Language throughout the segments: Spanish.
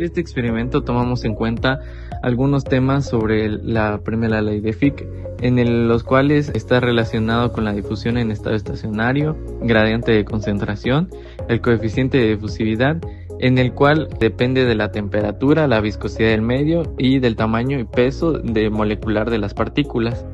este experimento tomamos en cuenta algunos temas sobre la primera ley de Fick, los cuales está relacionado con la difusión en estado estacionario, gradiente de concentración, el coeficiente de difusividad, en el cual depende de la temperatura, la viscosidad del medio y del tamaño y peso molecular de las partículas.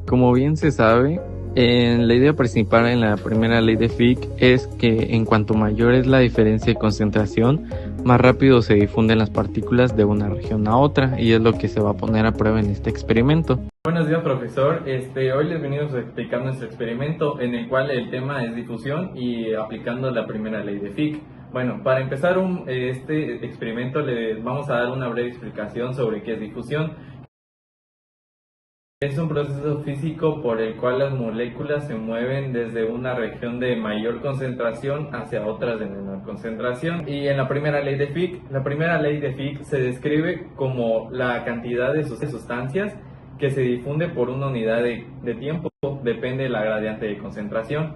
Como bien se sabe, la idea principal en la primera ley de Fick es que en cuanto mayor es la diferencia de concentración, más rápido se difunden las partículas de una región a otra, y es lo que se va a poner a prueba en este experimento. Buenos días, profesor. Hoy les venimos a explicar nuestro experimento en el cual el tema es difusión y aplicando la primera ley de Fick. Bueno, para empezar este experimento les vamos a dar una breve explicación sobre qué es difusión. Es un proceso físico por el cual las moléculas se mueven desde una región de mayor concentración hacia otras de menor concentración. Y en la primera ley de Fick se describe como la cantidad de sustancias que se difunde por una unidad de tiempo, depende de la gradiente de concentración.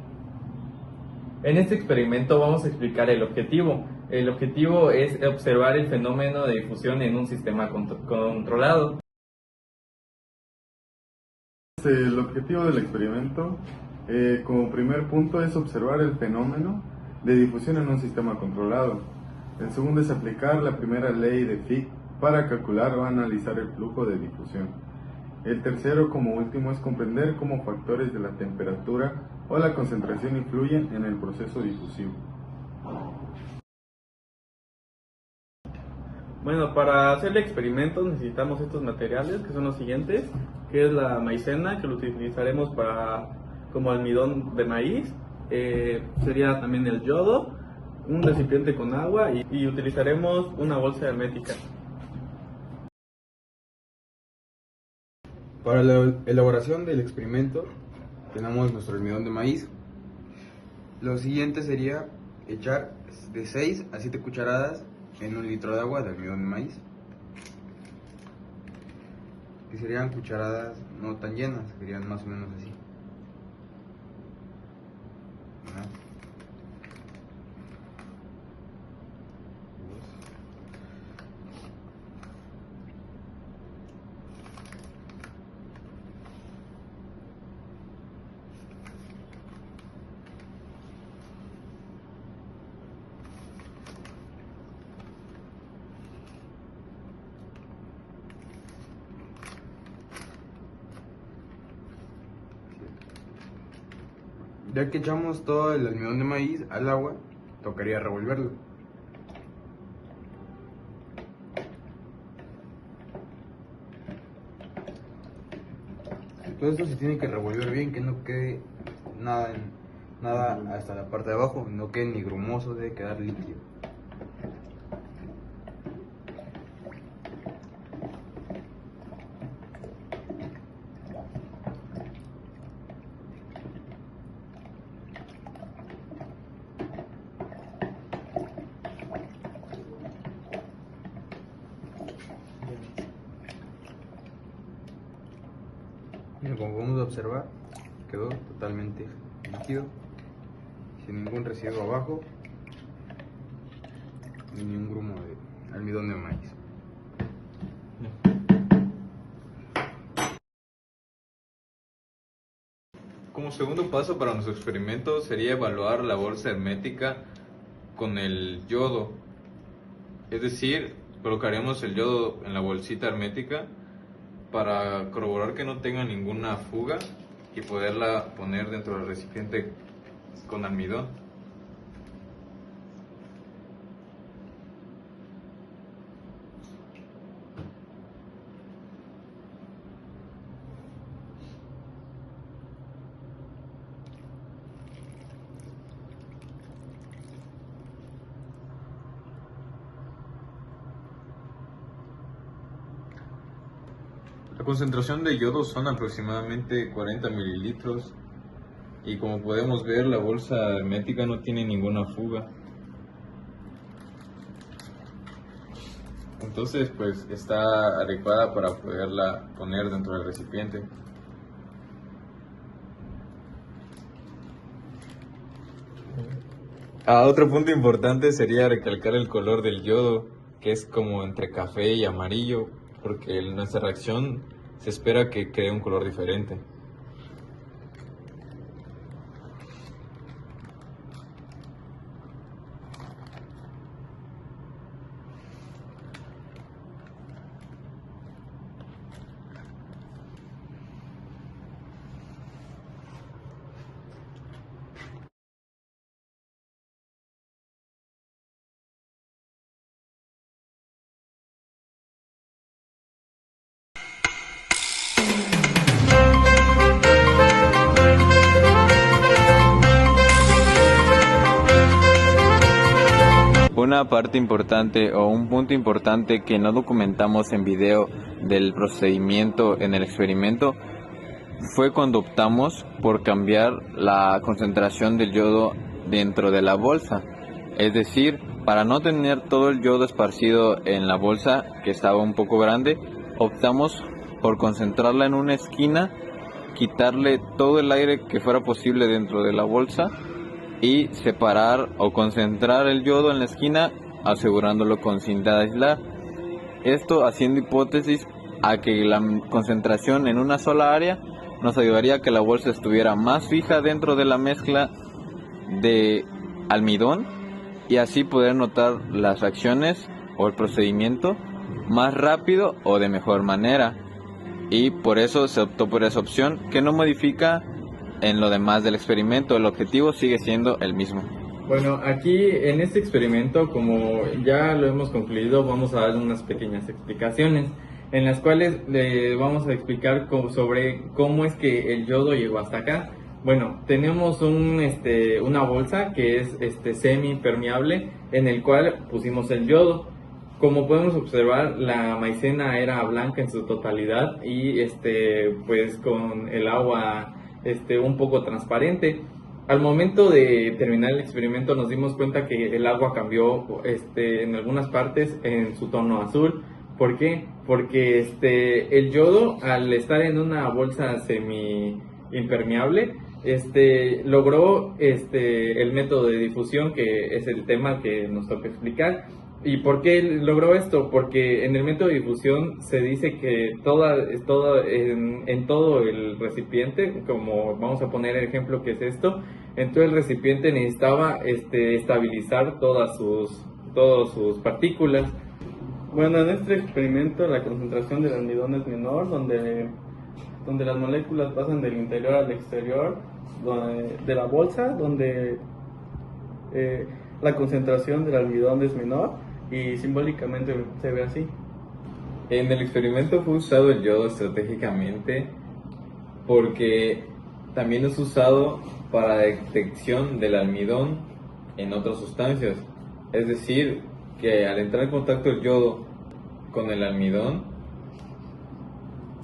En este experimento vamos a explicar el objetivo. El objetivo es observar el fenómeno de difusión en un sistema controlado. El objetivo del experimento, como primer punto, es observar el fenómeno de difusión en un sistema controlado. El segundo es aplicar la primera ley de Fick para calcular o analizar el flujo de difusión. El tercero, como último, es comprender cómo factores de la temperatura o la concentración influyen en el proceso difusivo. Bueno, para hacer el experimento necesitamos estos materiales, que son los siguientes, que es la maicena, que lo utilizaremos como almidón de maíz, sería también el yodo, un recipiente con agua y utilizaremos una bolsa hermética. Para la elaboración del experimento tenemos nuestro almidón de maíz. Lo siguiente sería echar de 6 a 7 cucharadas en 1 litro de agua de almidón de maíz, que serían cucharadas no tan llenas, serían más o menos así. Ya que echamos todo el almidón de maíz al agua, tocaría revolverlo. Todo esto se tiene que revolver bien, que no quede nada hasta la parte de abajo, no quede ni grumoso, debe quedar líquido. Como podemos observar, quedó totalmente líquido, sin ningún residuo abajo, ni ningún grumo de almidón de maíz. Como segundo paso para nuestro experimento sería evaluar la bolsa hermética con el yodo. Es decir, colocaremos el yodo en la bolsita hermética para corroborar que no tenga ninguna fuga y poderla poner dentro del recipiente con almidón. La concentración de yodo son aproximadamente 40 mililitros y como podemos ver la bolsa hermética no tiene ninguna fuga. Entonces pues está adecuada para poderla poner dentro del recipiente. Otro punto importante sería recalcar el color del yodo. que es como entre café y amarillo, porque en nuestra reacción se espera que cree un color diferente. Una parte importante o un punto importante que no documentamos en video del procedimiento en el experimento fue cuando optamos por cambiar la concentración del yodo dentro de la bolsa. Es decir, para no tener todo el yodo esparcido en la bolsa, que estaba un poco grande, optamos por concentrarla en una esquina, quitarle todo el aire que fuera posible dentro de la bolsa y separar o concentrar el yodo en la esquina, asegurándolo con cinta de aislar. Esto haciendo hipótesis a que la concentración en una sola área nos ayudaría a que la bolsa estuviera más fija dentro de la mezcla de almidón y así poder notar las reacciones o el procedimiento más rápido o de mejor manera. Y por eso se optó por esa opción, que no modifica en lo demás del experimento. El objetivo sigue siendo el mismo. Bueno, aquí en este experimento, como ya lo hemos concluido, vamos a dar unas pequeñas explicaciones en las cuales le vamos a explicar sobre cómo es que el yodo llegó hasta acá. Bueno, tenemos una bolsa que es semi impermeable en el cual pusimos el yodo. Como podemos observar, la maicena era blanca en su totalidad y pues con el agua un poco transparente. Al momento de terminar el experimento nos dimos cuenta que el agua cambió en algunas partes en su tono azul. ¿Por qué? Porque el yodo, al estar en una bolsa semi impermeable, logró el método de difusión, que es el tema que nos toca explicar. ¿Y por qué logró esto? Porque en el método de difusión se dice que en todo el recipiente, como vamos a poner el ejemplo que es esto, en todo el recipiente necesitaba estabilizar todas sus partículas. Bueno, en este experimento la concentración del almidón es menor, donde las moléculas pasan del interior al exterior de la bolsa, donde la concentración del almidón es menor y simbólicamente se ve así. En el experimento fue usado el yodo estratégicamente porque también es usado para la detección del almidón en otras sustancias. Es decir, que al entrar en contacto el yodo con el almidón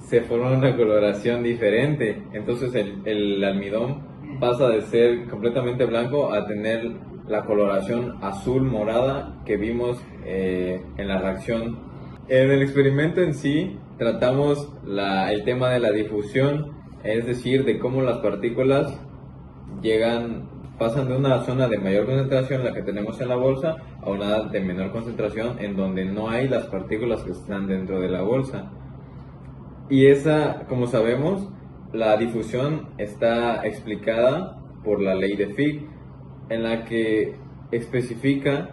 se forma una coloración diferente. Entonces el almidón pasa de ser completamente blanco a tener la coloración azul morada que vimos en la reacción. En el experimento en sí tratamos el tema de la difusión, es decir, de cómo las partículas pasan de una zona de mayor concentración, la que tenemos en la bolsa, a una de menor concentración en donde no hay las partículas que están dentro de la bolsa. Y como sabemos, la difusión está explicada por la ley de Fick, en la que especifica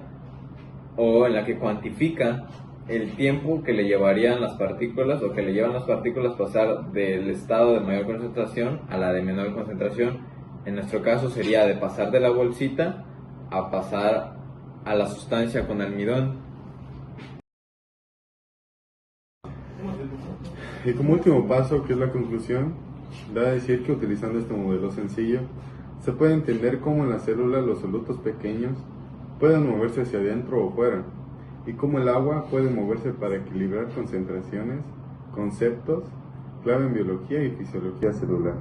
o en la que cuantifica el tiempo que le llevarían las partículas o que le llevan las partículas pasar del estado de mayor concentración a la de menor concentración. En nuestro caso sería de pasar de la bolsita a pasar a la sustancia con almidón. Y como último paso, que es la conclusión, da a decir que utilizando este modelo sencillo, se puede entender cómo en las células los solutos pequeños pueden moverse hacia adentro o fuera, y cómo el agua puede moverse para equilibrar concentraciones, conceptos clave en biología y fisiología celular.